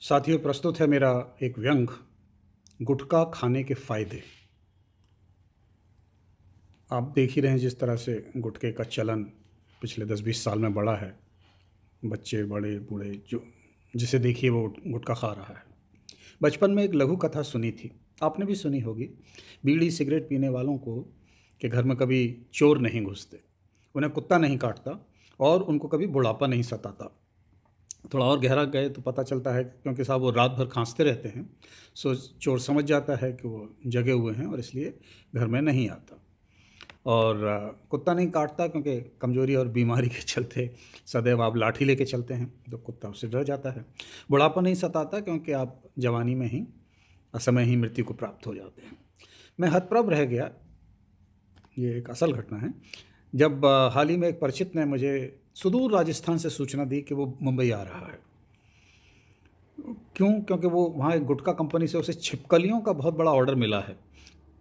साथियों, प्रस्तुत है मेरा एक व्यंग, गुटखा खाने के फ़ायदे। आप देख ही रहे हैं जिस तरह से गुटखे का चलन पिछले 10-20 साल में बढ़ा है। बच्चे, बड़े, बूढ़े जो जिसे देखिए वो गुटखा खा रहा है। बचपन में एक लघु कथा सुनी थी, आपने भी सुनी होगी। बीड़ी सिगरेट पीने वालों को के घर में कभी चोर नहीं घुसते, उन्हें कुत्ता नहीं काटता और उनको कभी बुढ़ापा नहीं सताता। थोड़ा और गहरा गए तो पता चलता है कि क्योंकि साहब वो रात भर खांसते रहते हैं, सो चोर समझ जाता है कि वो जगे हुए हैं और इसलिए घर में नहीं आता। और कुत्ता नहीं काटता क्योंकि कमज़ोरी और बीमारी के चलते सदैव आप लाठी लेके चलते हैं तो कुत्ता उससे डर जाता है। बुढ़ापा नहीं सताता क्योंकि आप जवानी में ही असमय ही मृत्यु को प्राप्त हो जाते हैं। मैं हतप्रभ रह गया, ये एक असल घटना है, जब हाल ही में एक परिचित ने मुझे सुदूर राजस्थान से सूचना दी कि वो मुंबई आ रहा है। क्यों? क्योंकि वो वहाँ एक गुटखा कंपनी से उसे छिपकलियों का बहुत बड़ा ऑर्डर मिला है।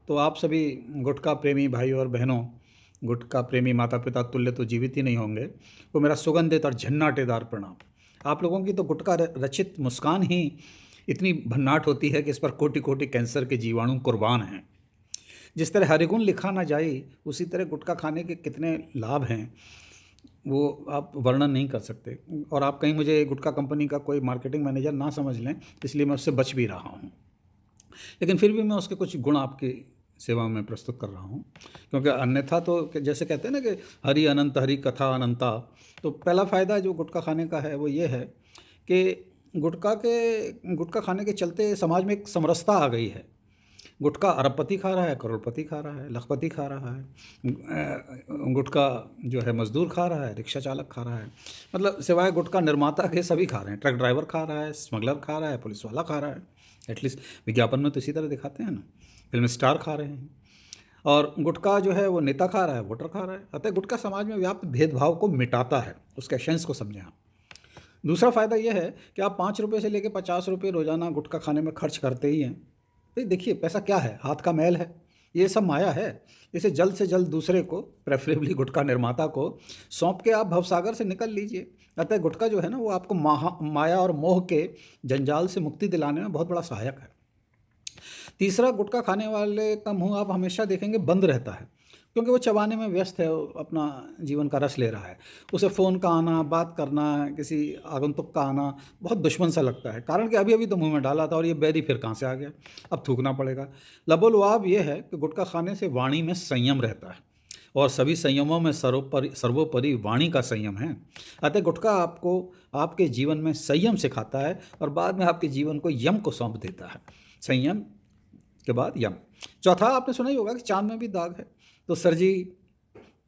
तो आप सभी गुटखा प्रेमी भाई और बहनों, गुटखा प्रेमी माता पिता तुल्य तो जीवित ही नहीं होंगे, वो मेरा सुगंधित और झन्नाटेदार प्रणाम। आप लोगों की तो गुटखा रचित मुस्कान ही इतनी भन्नाट होती है कि इस पर कोटि कोटि कैंसर के जीवाणु कुर्बान हैं। जिस तरह हरिगुण लिखा ना जाए, उसी तरह गुटखा खाने के कितने लाभ हैं वो आप वर्णन नहीं कर सकते। और आप कहीं मुझे गुटखा कंपनी का कोई मार्केटिंग मैनेजर ना समझ लें, इसलिए मैं उससे बच भी रहा हूँ। लेकिन फिर भी मैं उसके कुछ गुण आपकी सेवा में प्रस्तुत कर रहा हूँ, क्योंकि अन्यथा तो जैसे कहते हैं ना कि हरि अनंत हरि कथा अनंता। तो पहला फ़ायदा जो गुटखा खाने का है वो ये है कि गुटखा खाने के चलते समाज में एक समरसता आ गई है। गुटखा अरबपति खा रहा है, करोड़पति खा रहा है, लखपति खा रहा है, गुटखा जो है मजदूर खा रहा है, रिक्शा चालक खा रहा है, मतलब सिवाय गुटखा निर्माता के सभी खा रहे हैं। ट्रक ड्राइवर खा रहा है, स्मगलर खा रहा है, पुलिस वाला खा रहा है। एटलीस्ट विज्ञापन में तो इसी तरह दिखाते हैं ना, फिल्म स्टार खा रहे हैं। और गुटखा जो है वो नेता खा रहा है, वोटर खा रहा है। अतः गुटखा समाज में व्याप्त भेदभाव को मिटाता है, उसके एसेंस को समझें आप। दूसरा फ़ायदा यह है कि आप 5 रुपये से लेकर 50 रुपये रोज़ाना गुटखा खाने में खर्च करते ही हैं। भाई देखिए, पैसा क्या है? हाथ का मैल है, ये सब माया है। इसे जल्द से जल्द दूसरे को, प्रेफरेबली गुटखा निर्माता को सौंप के आप भवसागर से निकल लीजिए। अतः गुटखा जो है ना वो आपको माया और मोह के जंजाल से मुक्ति दिलाने में बहुत बड़ा सहायक है। तीसरा, गुटखा खाने वाले का मुंह आप हमेशा देखेंगे बंद रहता है, क्योंकि वो चबाने में व्यस्त है, वो अपना जीवन का रस ले रहा है। उसे फ़ोन का आना, बात करना, किसी आगंतुक का आना बहुत दुश्मन सा लगता है, कारण कि अभी अभी तो मुंह में डाला था और ये बैरी फिर कहाँ से आ गया, अब थूकना पड़ेगा। लबोलुआब ये है कि गुटखा खाने से वाणी में संयम रहता है, और सभी संयमों में सर्वोपरि वाणी का संयम है। अतः गुटखा आपको आपके जीवन में संयम सिखाता है और बाद में आपके जीवन को यम को सौंप देता है। संयम के बाद यम। चौथा, आपने सुना ही होगा कि चांद में भी दाग है। तो सरजी,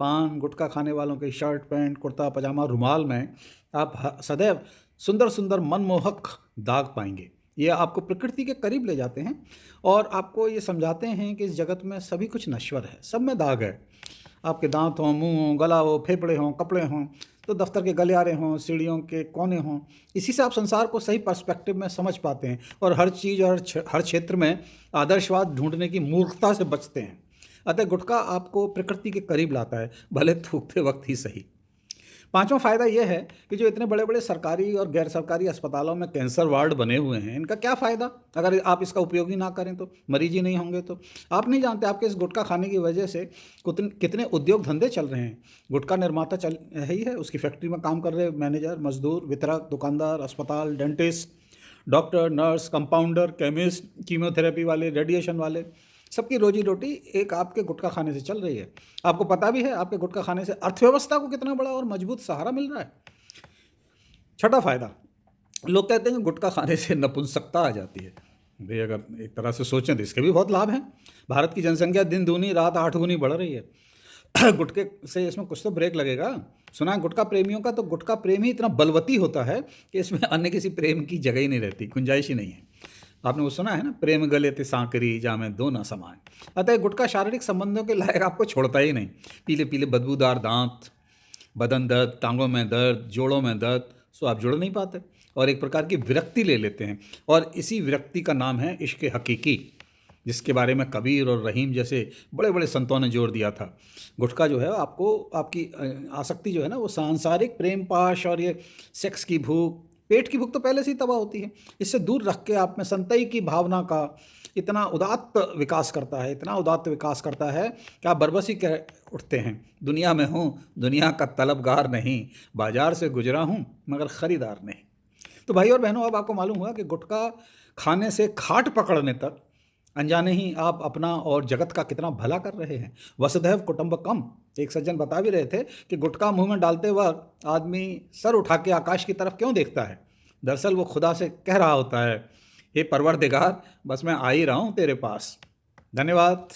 पान गुटखा खाने वालों के शर्ट पैंट कुर्ता पजामा रुमाल में आप सदैव सुंदर सुंदर मनमोहक दाग पाएंगे। ये आपको प्रकृति के करीब ले जाते हैं और आपको ये समझाते हैं कि इस जगत में सभी कुछ नश्वर है, सब में दाग है। आपके दांत हों, मुंह हो, गला हो, फेफड़े हों, कपड़े हों, तो दफ्तर के गलियारे हों, सीढ़ियों के कोने हों, इसी से आप संसार को सही पर्सपेक्टिव में समझ पाते हैं और हर चीज़ और हर क्षेत्र में आदर्शवाद ढूंढने की मूर्खता से बचते हैं। अतः गुटखा आपको प्रकृति के करीब लाता है, भले थूकते वक्त ही सही। पांचवा फ़ायदा यह है कि जो इतने बड़े बड़े सरकारी और गैर सरकारी अस्पतालों में कैंसर वार्ड बने हुए हैं, इनका क्या फ़ायदा अगर आप इसका उपयोग ही ना करें तो? मरीज ही नहीं होंगे तो? आप नहीं जानते आपके इस गुटखा खाने की वजह से कितने उद्योग धंधे चल रहे हैं। गुटखा निर्माता चल है ही है, उसकी फैक्ट्री में काम कर रहे मैनेजर, मजदूर, वितरक, दुकानदार, अस्पताल, dentist, doctor, nurse, compounder, chemist, chemotherapy वाले, रेडिएशन वाले, सबकी रोजी रोटी एक आपके गुटखा खाने से चल रही है। आपको पता भी है आपके गुटखा खाने से अर्थव्यवस्था को कितना बड़ा और मजबूत सहारा मिल रहा है। छठा फायदा, लोग कहते हैं कि गुटखा खाने से नपुंसकता आ जाती है। भाई अगर एक तरह से सोचें तो इसके भी बहुत लाभ हैं। भारत की जनसंख्या दिन दूनी रात 8 गुनी बढ़ रही है। गुटखे से इसमें कुछ तो ब्रेक लगेगा। सुना है गुटखा प्रेमियों का, तो गुटखा प्रेम ही इतना बलवती होता है कि इसमें अन्य किसी प्रेम की जगह ही नहीं रहती, गुंजाइश ही नहीं है। आपने वो सुना है ना, प्रेम गले ते सांकरी जामे दो न समाए। अतः गुटखा शारीरिक संबंधों के लायक आपको छोड़ता ही नहीं। पीले पीले बदबूदार दांत, बदन दर्द, टांगों में दर्द, जोड़ों में दर्द, सो आप जुड़ नहीं पाते और एक प्रकार की विरक्ति ले लेते हैं। और इसी विरक्ति का नाम है इश्क हकीकी, जिसके बारे में कबीर और रहीम जैसे बड़े बड़े संतों ने जोर दिया था। गुटखा जो है आपको, आपकी आसक्ति जो है ना, वो सांसारिक प्रेम पाश और ये सेक्स की भूख, पेट की भूख तो पहले से ही तबाह होती है। इससे दूर रख के आप में संतई की भावना का इतना उदात्त विकास करता है, इतना उदात्त विकास करता है कि आप बरबस ही कह उठते हैं, दुनिया में हूँ, दुनिया का तलबगार नहीं, बाजार से गुजरा हूँ मगर ख़रीदार नहीं। तो भाई और बहनों, अब आपको मालूम हुआ कि गुटखा खाने से खाट पकड़ने तक अनजाने ही आप अपना और जगत का कितना भला कर रहे हैं। वसुधैव कुटुंबकम, एक सज्जन बता भी रहे थे कि गुटखा मुंह में डालते वक्त आदमी सर उठा के आकाश की तरफ क्यों देखता है? दरअसल वो खुदा से कह रहा होता है, हे परवरदिगार, बस मैं आ ही रहा हूँ तेरे पास। धन्यवाद।